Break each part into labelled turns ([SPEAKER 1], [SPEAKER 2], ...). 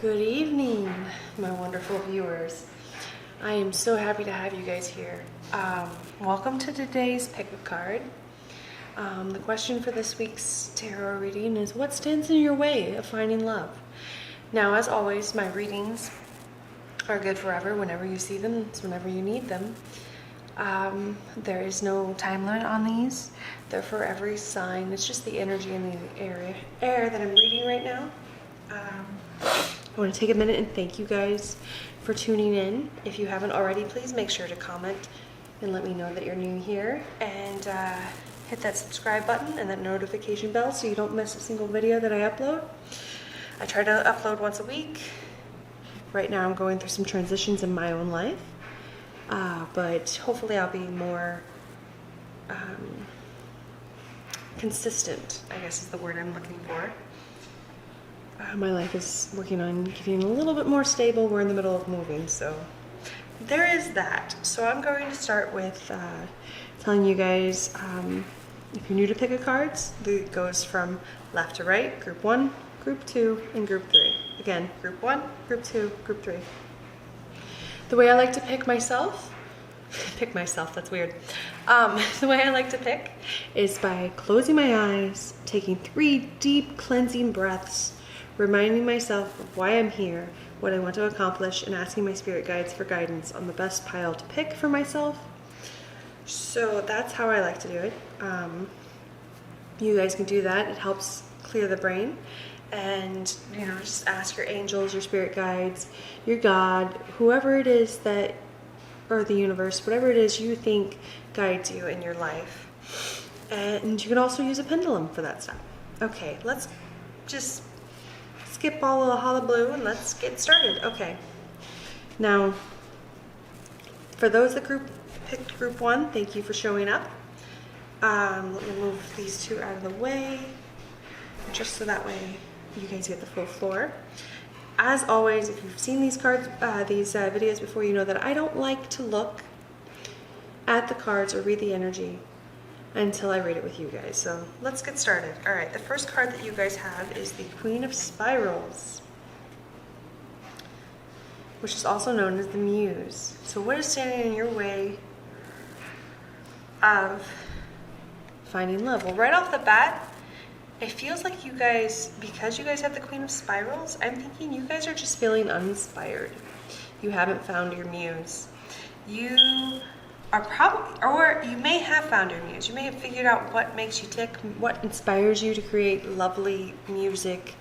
[SPEAKER 1] Good evening, my wonderful viewers. I am so happy to have you guys here. Welcome to today's pick a card. The question for this week's tarot reading is, what stands in your way of finding love? Now, as always, my readings are good forever. Whenever you see them, it's whenever you need them. There is no time limit on these. They're for every sign. It's just the energy in the air that I'm reading right now. I want to take a minute and thank you guys for tuning in. If you haven't already, please make sure to comment and let me know that you're new here, and hit that subscribe button and that notification bell so you don't miss a single video that I upload. I try to upload once a week. Right now I'm going through some transitions in my own life, but hopefully I'll be more consistent, I guess is the word I'm looking for. My life is working on getting a little bit more stable. We're in the middle of moving, so there is that. So I'm going to start with telling you guys, if you're new to pick a cards, it goes from left to right, group 1, group 2, and group 3. Again, group 1, group 2, group 3. The way I like to pick myself, that's weird. The way I like to pick is by closing my eyes, taking 3 deep cleansing breaths, reminding myself of why I'm here, what I want to accomplish, and asking my spirit guides for guidance on the best pile to pick for myself. So that's how I like to do it. You guys can do that. It helps clear the brain. And, you know, just ask your angels, your spirit guides, your God, whoever it is that, or the universe, whatever it is you think guides you in your life. And you can also use a pendulum for that stuff. Okay, let's just skip all of the hullabaloo and let's get started. Okay. Now, for those that picked group 1, thank you for showing up. Let me move these 2 out of the way, just so that way you guys get the full floor. As always, if you've seen these cards, these videos before, you know that I don't like to look at the cards or read the energy until I read it with you guys. So let's get started. All right, the first card that you guys have is the Queen of Spirals, which is also known as the Muse. So what is standing in your way of finding love? Well, right off the bat, it feels like you guys, because you guys have the Queen of Spirals, I'm thinking you guys are just feeling uninspired. You haven't found your muse. You are probably, or you may have found your muse. You may have figured out what makes you tick, what inspires you to create lovely music,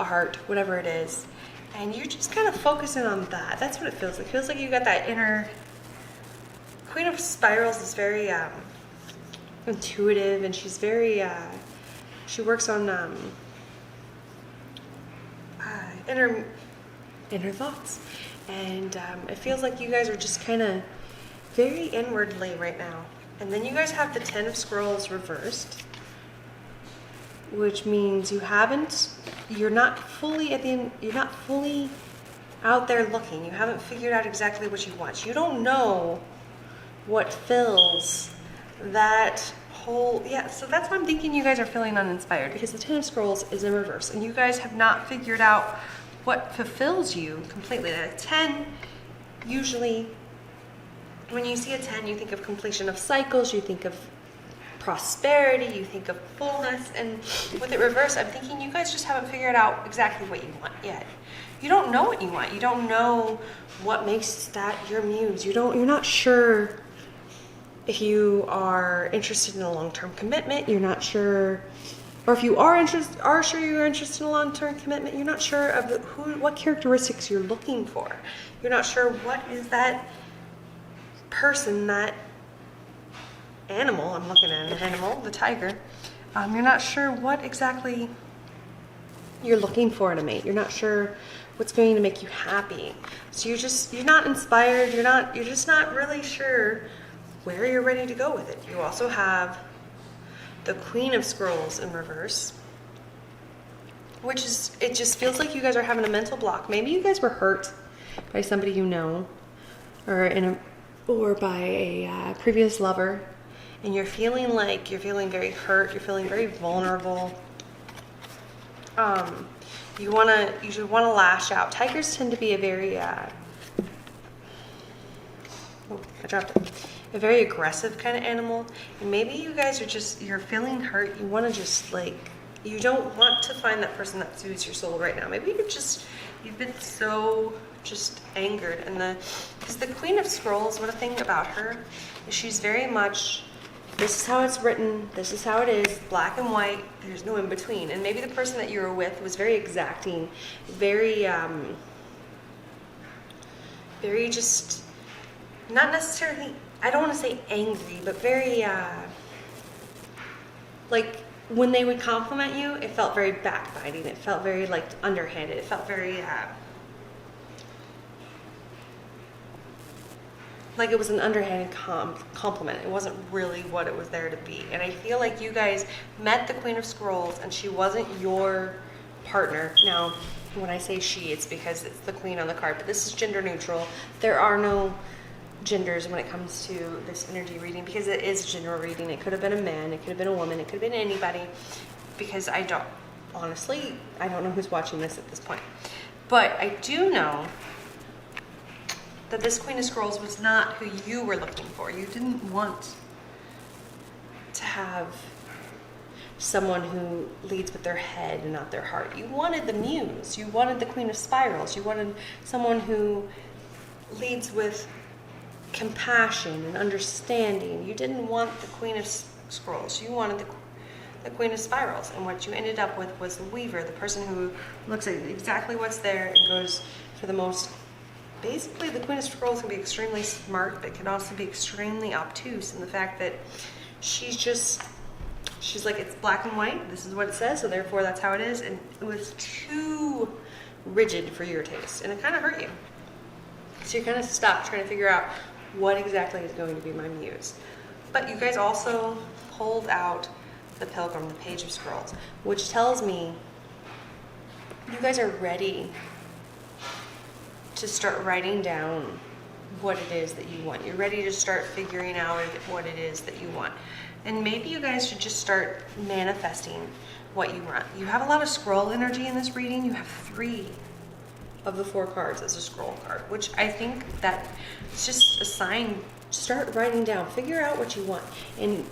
[SPEAKER 1] art, whatever it is. And you're just kind of focusing on that. That's what it feels like. It feels like you got that inner... Queen of Spirals is very intuitive, and she's very... she works on inner thoughts. And it feels like you guys are just kind of very inwardly right now. And then you guys have the 10 of Scrolls reversed, which means you're not fully out there looking. You haven't figured out exactly what you want. You don't know what fills that whole, so that's why I'm thinking you guys are feeling uninspired, because the 10 of Scrolls is in reverse and you guys have not figured out what fulfills you completely. The 10, usually when you see a 10, you think of completion of cycles, you think of prosperity, you think of fullness, and with it reversed, I'm thinking you guys just haven't figured out exactly what you want yet. You don't know what you want. You don't know what makes that your muse. You're not sure if you are interested in a long-term commitment. You're not sure, or if you are sure you're interested in a long-term commitment, you're not sure of what characteristics you're looking for. You're not sure what is that person, that animal. I'm looking at an animal, the tiger. You're not sure what exactly you're looking for in a mate. You're not sure what's going to make you happy. So you're not inspired. You're just not really sure where you're ready to go with it. You also have the Queen of Scrolls in reverse, which is, it just feels like you guys are having a mental block. Maybe you guys were hurt by somebody you know, or by a previous lover, and you're feeling very hurt, you're feeling very vulnerable. You should wanna lash out. Tigers tend to be a very, oh, I dropped it. A very aggressive kind of animal. And maybe you guys are you're feeling hurt. You wanna just like, you don't want to find that person that soothes your soul right now. Maybe you've been so just angered. And because the Queen of Scrolls, what a thing about her is she's very much, this is how it's written, this is how it is, black and white, there's no in between. And maybe the person that you were with was very exacting, very just, not necessarily, I don't want to say angry, but very, like, when they would compliment you, it felt very backbiting, it felt very, like, underhanded, it felt very, like it was an underhanded compliment. It wasn't really what it was there to be. And I feel like you guys met the Queen of Scrolls and she wasn't your partner. Now, when I say she, it's because it's the queen on the card, but this is gender neutral. There are no genders when it comes to this energy reading because it is general reading. It could have been a man, it could have been a woman, it could have been anybody, because honestly, I don't know who's watching this at this point. But I do know that this Queen of Scrolls was not who you were looking for. You didn't want to have someone who leads with their head and not their heart. You wanted the muse. You wanted the Queen of Spirals. You wanted someone who leads with compassion and understanding. You didn't want the Queen of Scrolls. You wanted the Queen of Spirals. And what you ended up with was the Weaver, the person who looks at exactly what's there and goes for the most. Basically, the Queen of Scrolls can be extremely smart, but can also be extremely obtuse in the fact that she's like, it's black and white, this is what it says, so therefore that's how it is, and it was too rigid for your taste, and it kind of hurt you. So you kind of stopped trying to figure out what exactly is going to be my muse. But you guys also pulled out the Pilgrim, the Page of Scrolls, which tells me you guys are ready to start writing down what it is that you want. You're ready to start figuring out what it is that you want. And maybe you guys should just start manifesting what you want. You have a lot of scroll energy in this reading. You have 3 of the 4 cards as a scroll card, which I think that it's just a sign. Start writing down, figure out what you want, and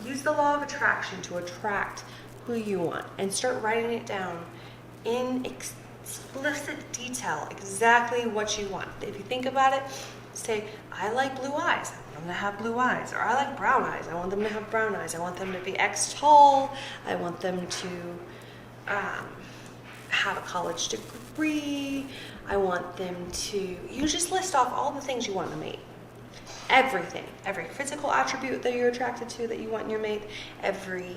[SPEAKER 1] use the law of attraction to attract who you want, and start writing it down in explicit detail, exactly what you want. If you think about it, say, I like blue eyes, I want them to have blue eyes, or I like brown eyes, I want them to have brown eyes, I want them to be X tall, I want them to have a college degree, I want them to, you just list off all the things you want in a mate. Everything, every physical attribute that you're attracted to that you want in your mate, every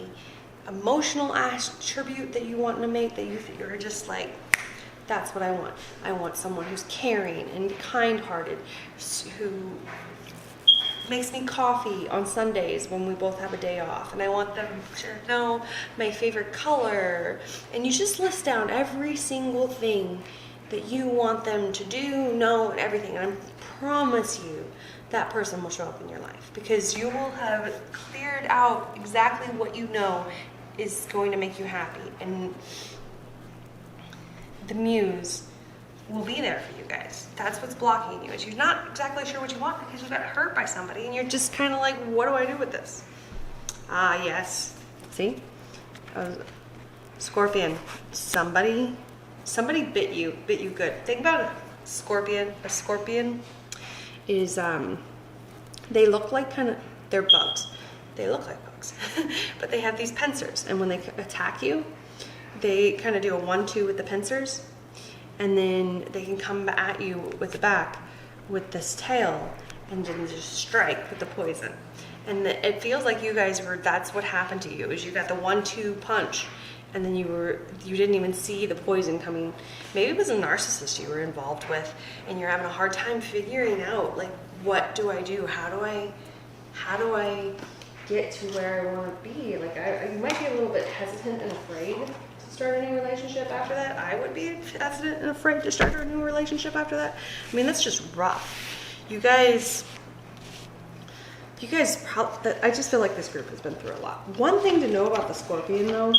[SPEAKER 1] emotional attribute that you want in a mate that you're just like, that's what I want. I want someone who's caring and kind-hearted, who makes me coffee on Sundays when we both have a day off. And I want them to know my favorite color. And you just list down every single thing that you want them to do, know, and everything. And I promise you that person will show up in your life because you will have cleared out exactly what you know is going to make you happy. And the muse will be there for you guys. That's what's blocking you, is you're not exactly sure what you want because you got hurt by somebody and you're just kind of like, what do I do with this? Ah, yes. See? Scorpion. Somebody bit you good. Think about it. Scorpion. A scorpion is, they look like they're bugs. They look like bugs. But they have these pincers, and when they attack you, they kind of do a 1-2 with the pincers, and then they can come at you with the back with this tail and then just strike with the poison. And it feels like you guys that's what happened to you, is you got the 1-2 punch, and then you didn't even see the poison coming. Maybe it was a narcissist you were involved with, and you're having a hard time figuring out, like, what do I do? How do I get to where I want to be? Like, you might be a little bit hesitant and afraid to start a new relationship after that. I would be hesitant and afraid to start a new relationship after that. I mean, that's just rough. You guys I just feel like this group has been through a lot. One thing to know about the Scorpion, though,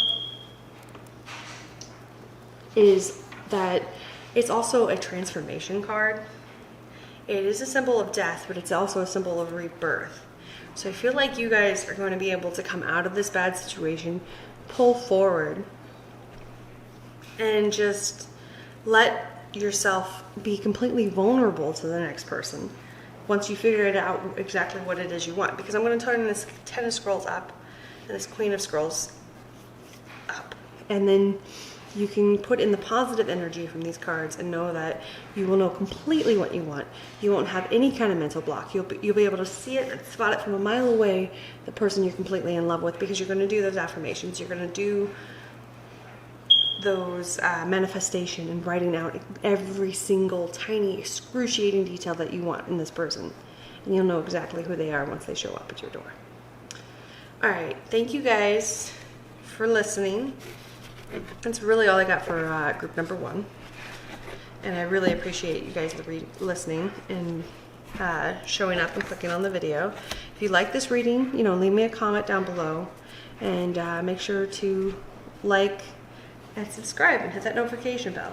[SPEAKER 1] is that it's also a transformation card. It is a symbol of death, but it's also a symbol of rebirth. So I feel like you guys are going to be able to come out of this bad situation, pull forward, and just let yourself be completely vulnerable to the next person once you figure it out exactly what it is you want. Because I'm going to turn this 10 of Scrolls up and this Queen of Scrolls up. And then you can put in the positive energy from these cards and know that you will know completely what you want. You won't have any kind of mental block. You'll be able to see it and spot it from a mile away, the person you're completely in love with, because you're going to do those affirmations. You're going to do those manifestation and writing out every single tiny excruciating detail that you want in this person. And you'll know exactly who they are once they show up at your door. All right. Thank you guys for listening. That's really all I got for group number 1. And I really appreciate you guys listening and showing up and clicking on the video. If you like this reading, leave me a comment down below, and make sure to like and subscribe and hit that notification bell.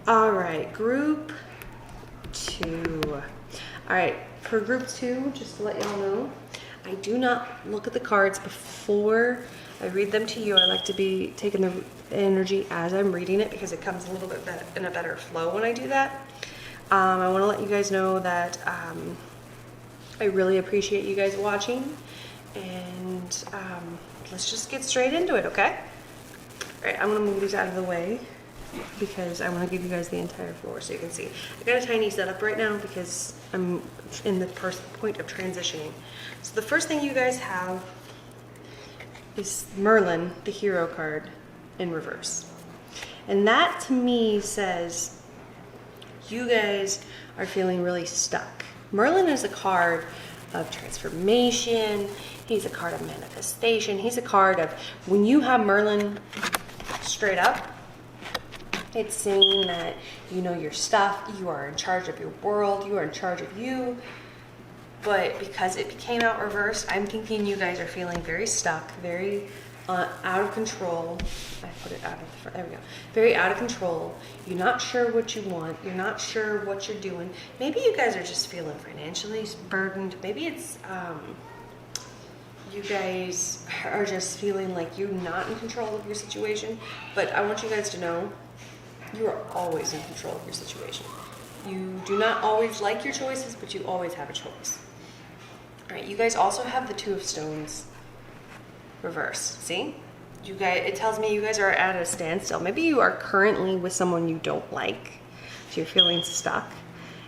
[SPEAKER 1] All right, group 2. All right, for group 2, just to let y'all know, I do not look at the cards before I read them to you. I like to be taking the energy as I'm reading it, because it comes a little bit in a better flow when I do that. I want to let you guys know that I really appreciate you guys watching, and let's just get straight into it, okay? All right, I'm going to move these out of the way because I want to give you guys the entire floor so you can see. I got a tiny setup right now because I'm in the point of transitioning. So the first thing you guys have is Merlin, the hero card, in reverse. And that to me says you guys are feeling really stuck. Merlin is a card of transformation. He's a card of manifestation. He's a card of, when you have Merlin straight up, it's saying that you know your stuff, you are in charge of your world, you are in charge of you. But because it came out reversed, I'm thinking you guys are feeling very stuck, very out of control. I put it out of the front, there we go. Very out of control. You're not sure what you want. You're not sure what you're doing. Maybe you guys are just feeling financially burdened. Maybe it's you guys are just feeling like you're not in control of your situation. But I want you guys to know you are always in control of your situation. You do not always like your choices, but you always have a choice. All right, you guys also have the Two of Stones reversed. See? You guys, it tells me you guys are at a standstill. Maybe you are currently with someone you don't like, so you're feeling stuck.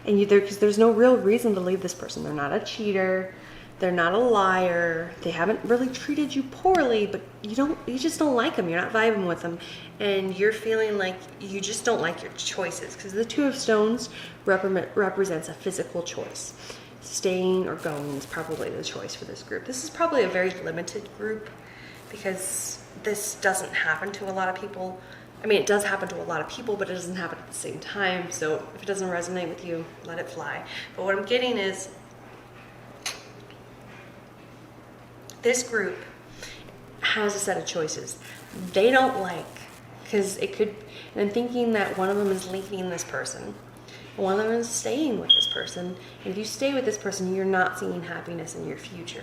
[SPEAKER 1] And because there's no real reason to leave this person. They're not a cheater. They're not a liar. They haven't really treated you poorly, but you just don't like them. You're not vibing with them. And you're feeling like you just don't like your choices, because the Two of Stones represents a physical choice. Staying or going is probably the choice for this group. This is probably a very limited group because this doesn't happen to a lot of people. I mean, it does happen to a lot of people, but it doesn't happen at the same time. So if it doesn't resonate with you, let it fly. But what I'm getting is this group has a set of choices they don't like, because it could, and I'm thinking that one of them is leaving this person. One of them is staying with this person. And if you stay with this person, you're not seeing happiness in your future.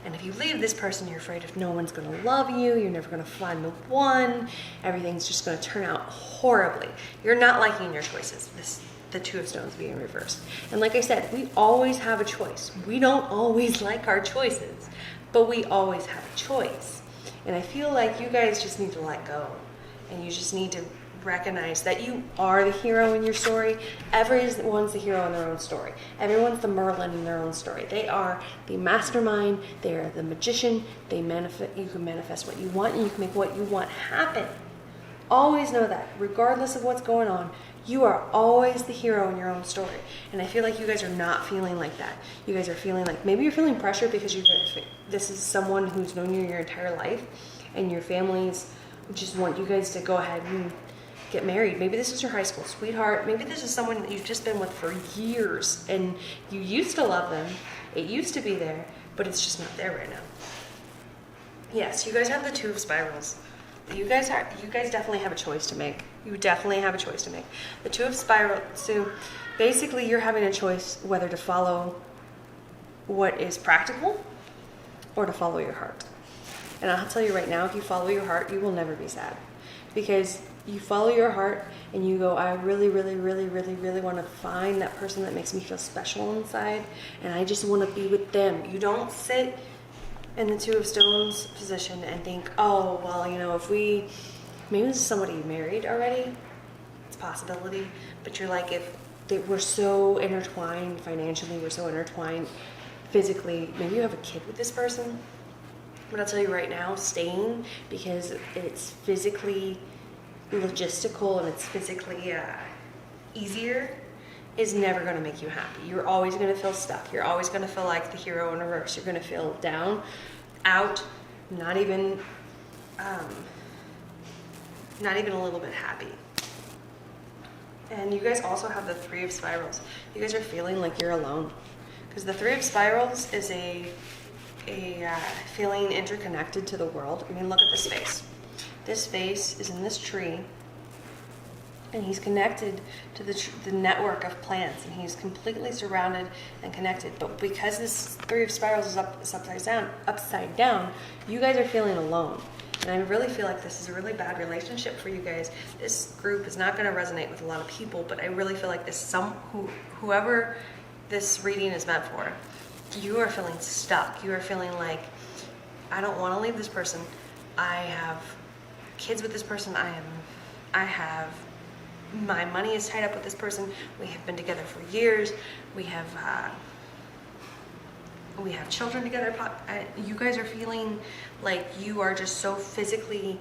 [SPEAKER 1] And if you leave this person, you're afraid if no one's going to love you, you're never going to find the one, everything's just going to turn out horribly. You're not liking your choices, the Two of Stones being reversed. And like I said, we always have a choice. We don't always like our choices, but we always have a choice. And I feel like you guys just need to let go. And you just need to recognize that you are the hero in your story. Everyone's the hero in their own story. Everyone's the Merlin in their own story. They are the mastermind. They are the magician. You can manifest what you want, and you can make what you want happen. Always know that, regardless of what's going on, you are always the hero in your own story. And I feel like you guys are not feeling like that. You guys are feeling like, maybe you're feeling pressure because this is someone who's known you your entire life, and your families just want you guys to go ahead and get married. Maybe this is your high school sweetheart. Maybe this is someone that you've just been with for years, and you used to love them. It used to be there, but it's just not there right now. Yes, you guys have the Two of Spirals. You guys definitely have a choice to make. You definitely have a choice to make. The Two of Spirals, so basically you're having a choice whether to follow what is practical or to follow your heart. And I'll tell you right now, if you follow your heart, you will never be sad. Because you follow your heart and you go, I really, really, really, really, really want to find that person that makes me feel special inside, and I just want to be with them. You don't sit in the Two of Stones position and think, oh, well, you know, maybe this is somebody you married already. It's a possibility. But you're like, we're so intertwined financially, we're so intertwined physically, maybe you have a kid with this person. But I'll tell you right now, staying, because it's physically logistical and it's physically easier, is never going to make you happy. You're always going to feel stuck. You're always going to feel like the hero in reverse. You're going to feel down, out, not even a little bit happy. And you guys also have the Three of Spirals. You guys are feeling like you're alone. Because the Three of Spirals is a feeling interconnected to the world. I mean, look at this face. This face is in this tree, and he's connected to the network of plants, and he's completely surrounded and connected. But because this Three of Spirals is upside down, you guys are feeling alone. And I really feel like this is a really bad relationship for you guys. This group is not going to resonate with a lot of people, but I really feel like whoever this reading is meant for, you are feeling stuck. You are feeling like, I don't want to leave this person. I have kids with this person. My money is tied up with this person. We have been together for years. We have children together. You guys are feeling like you are just so physically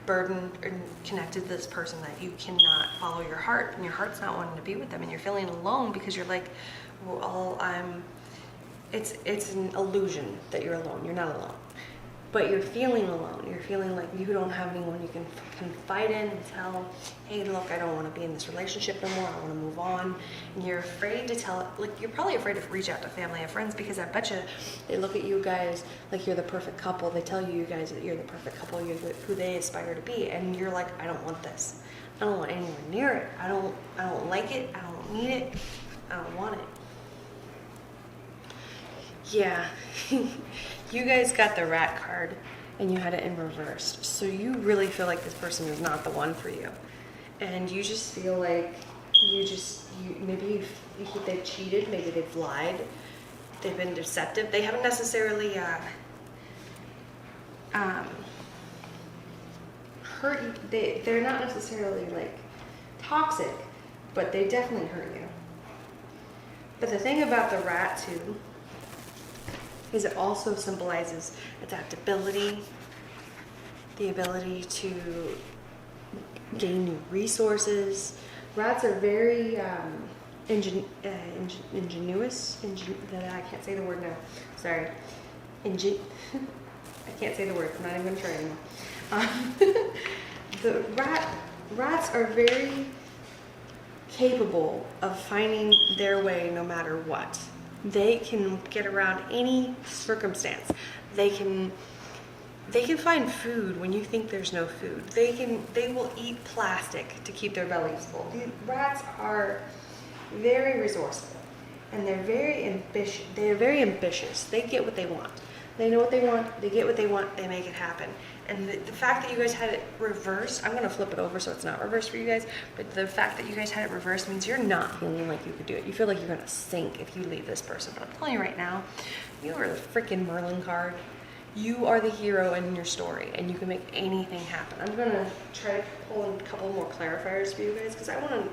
[SPEAKER 1] burdened and connected to this person that you cannot follow your heart, and your heart's not wanting to be with them, and you're feeling alone because you're like, well, it's an illusion that you're alone. You're not alone. But you're feeling alone. You're feeling like you don't have anyone you can confide in and tell, hey, look, I don't want to be in this relationship no more. I want to move on. And you're afraid to tell, like, you're probably afraid to reach out to family and friends, because I bet you they look at you guys like you're the perfect couple. They tell you guys that you're the perfect couple, you're who they aspire to be. And you're like, I don't want this. I don't want anywhere near it. I don't like it. I don't need it. I don't want it. Yeah. You guys got the Rat card and you had it in reverse. So you really feel like this person is not the one for you. And you just feel like maybe they've cheated, maybe they've lied, they've been deceptive. They haven't necessarily hurt you. They're not necessarily like toxic, but they definitely hurt you. But the thing about the Rat too is it also symbolizes adaptability, the ability to gain new resources. Rats are very ingenuous. I can't say the word now. Sorry. I can't say the word. I'm not even going to try anymore. The rats are very capable of finding their way no matter what. They can get around any circumstance. They can find food when you think there's no food. They will eat plastic to keep their bellies full. These rats are very resourceful, and they're very ambitious. They're very ambitious. They get what they want. They know what they want. They get what they want. They make it happen. And the fact that you guys had it reversed, I'm going to flip it over so it's not reversed for you guys, but the fact that you guys had it reversed means you're not feeling like you could do it. You feel like you're going to sink if you leave this person. But I'm telling you right now, you are the freaking Merlin card. You are the hero in your story, and you can make anything happen. I'm going to try to pull in a couple more clarifiers for you guys, because I'm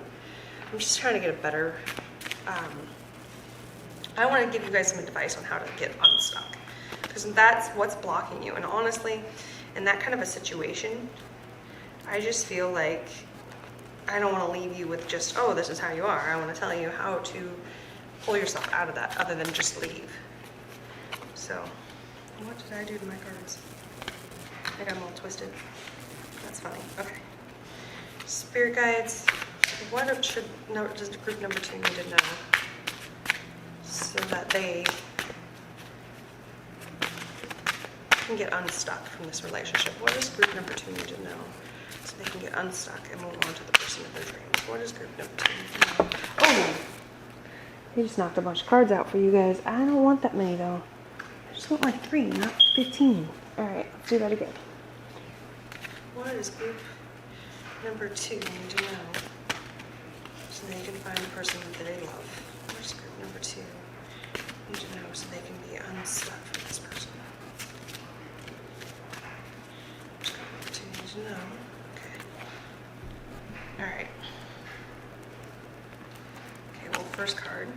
[SPEAKER 1] just trying to get a better, I want to give you guys some advice on how to get unstuck, because that's what's blocking you. And honestly, in that kind of a situation, I just feel like I don't want to leave you with just, oh, this is how you are. I want to tell you how to pull yourself out of that, other than just leave. So, what did I do to my cards? I got them all twisted. That's funny. Okay. Spirit guides, what does group number 2 need to know so that they can get unstuck from this relationship? What does group number 2 need to know so they can get unstuck and move on to the person of their dreams? What does group number 2 need to know? Oh, he just knocked a bunch of cards out for you guys. I don't want that many though. I just want like 3, not 15. All right, let's do that again. What does group number 2 need to know so they can find the person that they love? What does group number 2 need to know so they can be unstuck from this person? What does group number 2 need to know? Okay. All right. Okay, well, first card.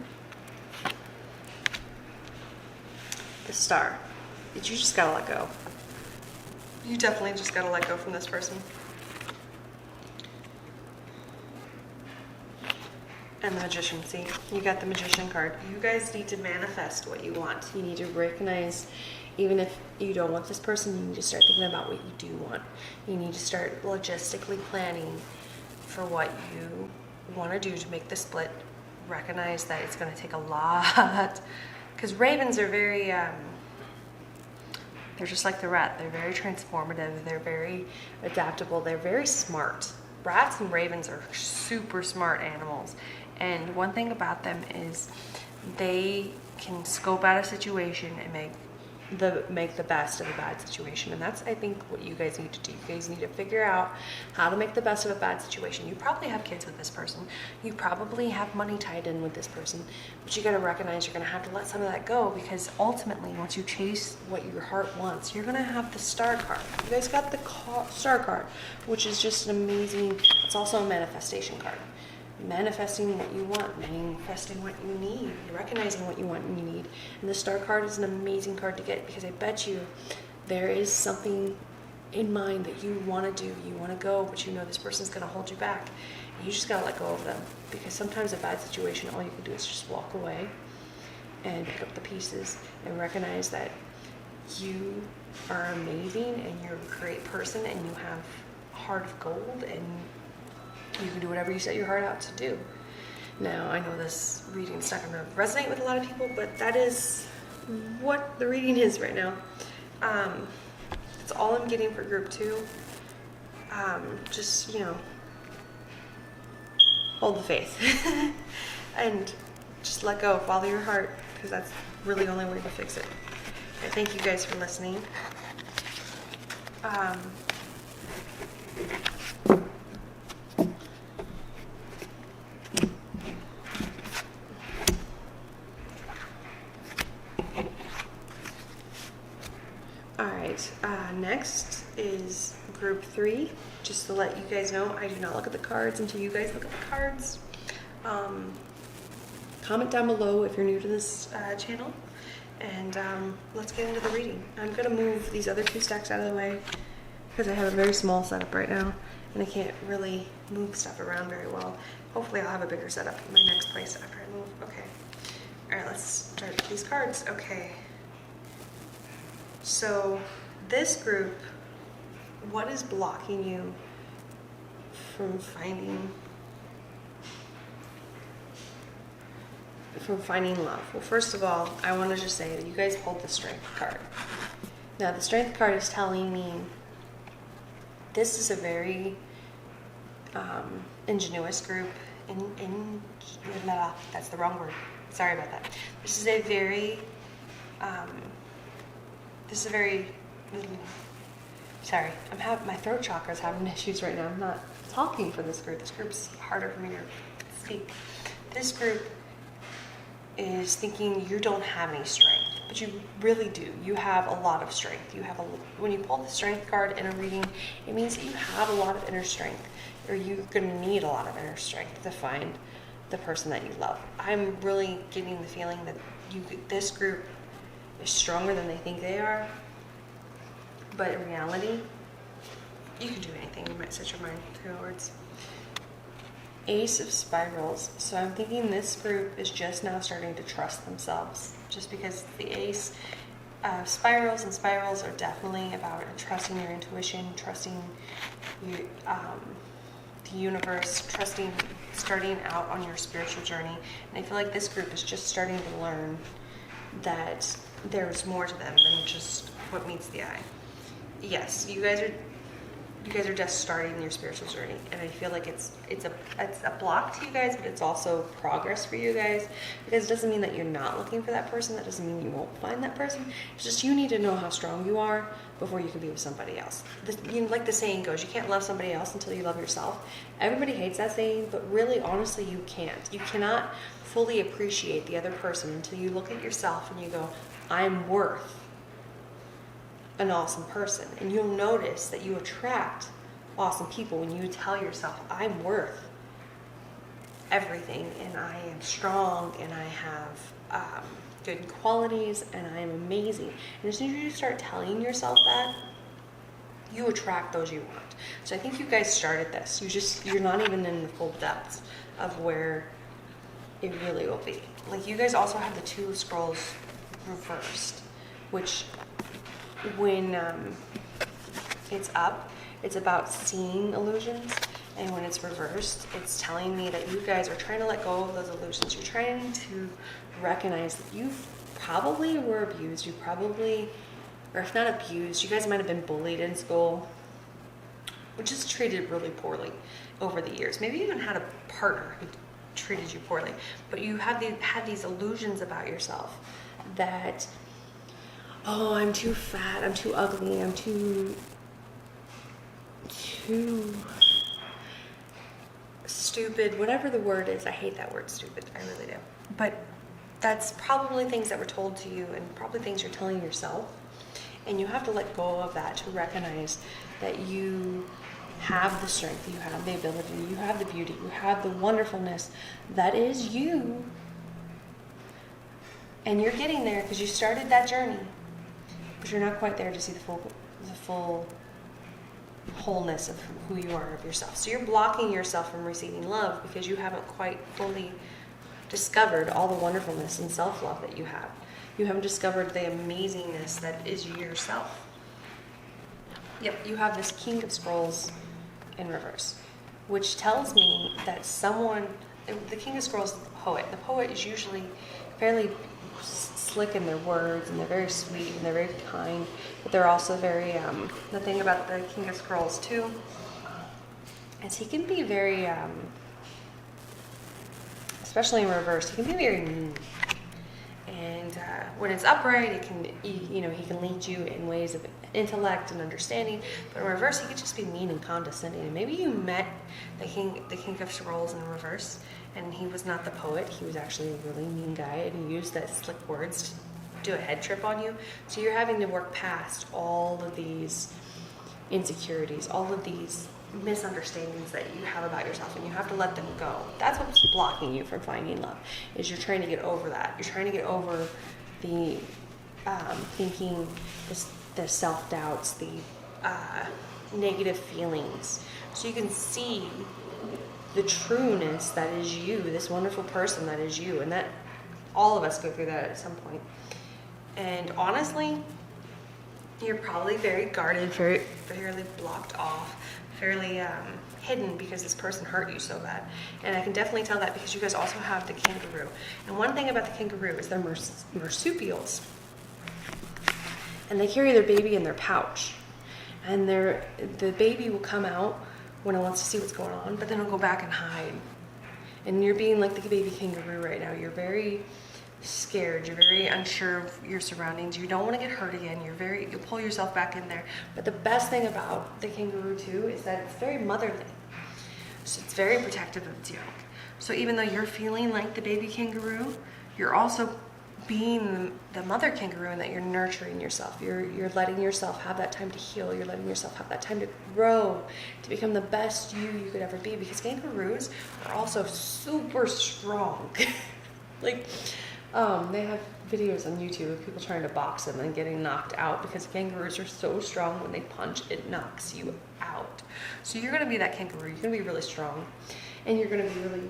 [SPEAKER 1] The Star. You just gotta let go. You definitely just gotta let go from this person. And the Magician, see? You got the Magician card. You guys need to manifest what you want. You need to recognize, even if you don't want this person, you need to start thinking about what you do want. You need to start logistically planning for what you want to do to make the split. Recognize that it's going to take a lot. Because ravens are very, they're just like the rat. They're very transformative. They're very adaptable. They're very smart. Rats and ravens are super smart animals. And one thing about them is they can scope out a situation and make the best of a bad situation. And that's, I think, what you guys need to do. You guys need to figure out how to make the best of a bad situation. You probably have kids with this person. You probably have money tied in with this person. But you got to recognize you're going to have to let some of that go, because ultimately, once you chase what your heart wants, you're going to have the Star card. You guys got the Star card, which is just an amazing, it's also a manifestation card. Manifesting what you want, manifesting what you need, recognizing what you want and you need. And the Star card is an amazing card to get, because I bet you there is something in mind that you want to do, you want to go, but you know this person's going to hold you back. And you just got to let go of them, because sometimes a bad situation, all you can do is just walk away and pick up the pieces and recognize that you are amazing and you're a great person and you have a heart of gold and you can do whatever you set your heart out to do. Now, I know this reading's not going to resonate with a lot of people, but that is what the reading is right now. That's all I'm getting for group 2. Just, hold the faith. And just let go, follow your heart, because that's really the only way to fix it. Okay, thank you guys for listening. Next is group 3. Just to let you guys know, I do not look at the cards until you guys look at the cards. Comment down below if you're new to this channel, and let's get into the reading. I'm going to move these other 2 stacks out of the way because I have a very small setup right now and I can't really move stuff around very well. Hopefully I'll have a bigger setup in my next place after I move. Okay. Alright, let's start with these cards. Okay. So this group, what is blocking you from finding love? Well, first of all, I want to just say that you guys pulled the Strength card. Now, the Strength card is telling me this is a very ingenuous group. That's the wrong word. Sorry about that. This is a very sorry, my throat chakra is having issues right now. I'm not talking for this group. This group's harder for me to speak. This group is thinking you don't have any strength, but you really do. You have a lot of strength. When you pull the Strength card in a reading, it means that you have a lot of inner strength, or you're going to need a lot of inner strength to find the person that you love. I'm really getting the feeling that this group is stronger than they think they are. But in reality, you can do anything. You might set your mind towards. Ace of Spirals. So I'm thinking this group is just now starting to trust themselves. Just because the Ace of Spirals, and spirals are definitely about trusting your intuition, trusting the universe, starting out on your spiritual journey. And I feel like this group is just starting to learn that there's more to them than just what meets the eye. Yes, you guys are just starting your spiritual journey, and I feel like it's a block to you guys, but it's also progress for you guys, because it doesn't mean that you're not looking for that person. That doesn't mean you won't find that person. It's just you need to know how strong you are before you can be with somebody else. Like the saying goes, you can't love somebody else until you love yourself. Everybody hates that saying, but really, honestly, you can't. You cannot fully appreciate the other person until you look at yourself and you go, I'm worth an awesome person. And you'll notice that you attract awesome people when you tell yourself, I'm worth everything, and I am strong, and I have good qualities, and I am amazing. And as soon as you start telling yourself that, you attract those you want. So I think you guys started this. You're not even in the full depths of where it really will be. Like, you guys also have the Two of Scrolls reversed, which when it's up, it's about seeing illusions, and when it's reversed, it's telling me that you guys are trying to let go of those illusions. You're trying to recognize that you probably were abused. You probably, or if not abused, you guys might have been bullied in school, or just treated really poorly over the years. Maybe you even had a partner who treated you poorly, but you had these illusions about yourself that, oh, I'm too fat, I'm too ugly, I'm too stupid, whatever the word is. I hate that word, stupid. I really do. But that's probably things that were told to you, and probably things you're telling yourself. And you have to let go of that to recognize that you have the strength, you have the ability, you have the beauty, you have the wonderfulness that is you. And you're getting there because you started that journey. But you're not quite there to see the full wholeness of who you are, of yourself. So you're blocking yourself from receiving love because you haven't quite fully discovered all the wonderfulness and self-love that you have. You haven't discovered the amazingness that is yourself. Yep, you have this King of Scrolls in reverse, which tells me that the King of Scrolls is the poet. The poet is usually fairly slick in their words, and they're very sweet, and they're very kind, but they're also very, the thing about the King of Scrolls too, is he can be very, especially in reverse, he can be very mean. And when it's upright, it can, he can lead you in ways of intellect and understanding. But in reverse, he could just be mean and condescending. And maybe you met the King of Scrolls in reverse, and he was not the poet. He was actually a really mean guy, and he used that slick words to do a head trip on you. So you're having to work past all of these insecurities, all of these misunderstandings that you have about yourself, and you have to let them go. That's what's blocking you from finding love, is you're trying to get over that. You're trying to get over the thinking, the self-doubts, the negative feelings, so you can see the trueness that is you, this wonderful person that is you. And that all of us go through that at some point. And honestly, you're probably very guarded, fairly blocked off, fairly hidden because this person hurt you so bad. And I can definitely tell that because you guys also have the kangaroo. And one thing about the kangaroo is they're marsupials. And they carry their baby in their pouch. And the baby will come out when it wants to see what's going on, but then it'll go back and hide. And you're being like the baby kangaroo right now. You're very scared. You're very unsure of your surroundings. You don't want to get hurt again. You pull yourself back in there. But the best thing about the kangaroo too is that it's very motherly. So it's very protective of its young. So even though you're feeling like the baby kangaroo, you're also being the mother kangaroo, in that you're nurturing yourself. You're letting yourself have that time to heal. You're letting yourself have that time to grow, to become the best you could ever be. Because kangaroos are also super strong. Like, they have videos on YouTube of people trying to box them and getting knocked out because kangaroos are so strong. When they punch, it knocks you out. So you're going to be that kangaroo. You're going to be really strong, and you're going to be really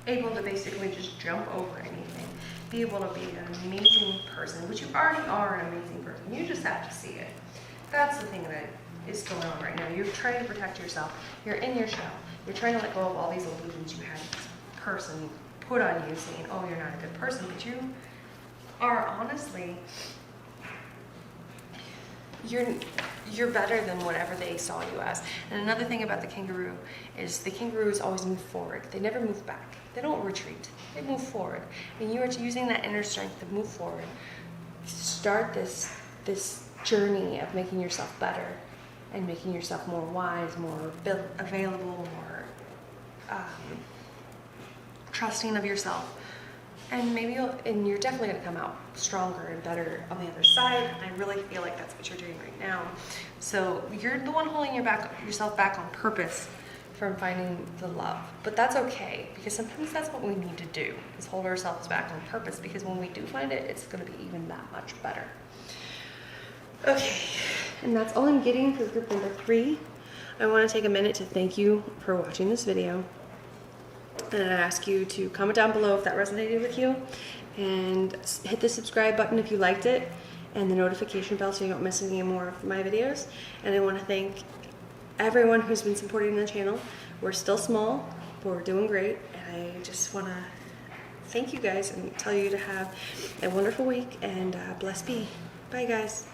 [SPEAKER 1] able to basically just jump over anything. Be able to be an amazing person, which you already are an amazing person. You just have to see it. That's the thing that is going on right now. You're trying to protect yourself. You're in your shell. You're trying to let go of all these illusions you had this person put on you, saying, oh, you're not a good person. But you are honestly you're better than whatever they saw you as. And another thing about the kangaroo is the kangaroos always move forward. They never move back. They don't retreat. They move forward. And you are using that inner strength to move forward. Start this journey of making yourself better and making yourself more wise, more available, more trusting of yourself. And maybe you're definitely going to come out stronger and better on the other side. And I really feel like that's what you're doing right now. So you're the one holding yourself back on purpose from finding the love. But that's okay, because sometimes that's what we need to do, is hold ourselves back on purpose, because when we do find it, it's going to be even that much better. Okay, and that's all I'm getting for group number 3. I want to take a minute to thank you for watching this video. And I ask you to comment down below if that resonated with you, and hit the subscribe button if you liked it, and the notification bell so you don't miss any more of my videos. And I want to thank everyone who's been supporting the channel. We're still small, but we're doing great, and I just want to thank you guys and tell you to have a wonderful week, and bless be. Bye guys.